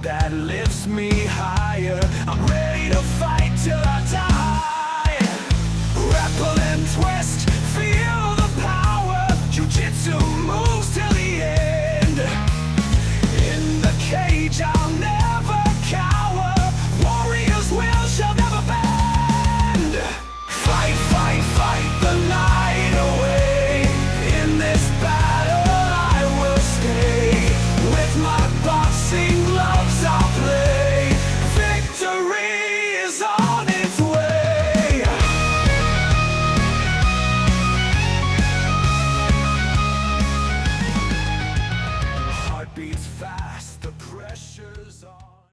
that lifts me higher. I'm ready to fight till I die. Grapple and twist, feel the power. Jiu-jitsu moves till the end. In the cage I'll never cower. Warrior's will shall never bend. Fight, fight, fight the night away. In this battle I will stay. With my boxing gloves I'll play. Victory is on its way. Heart beats fast.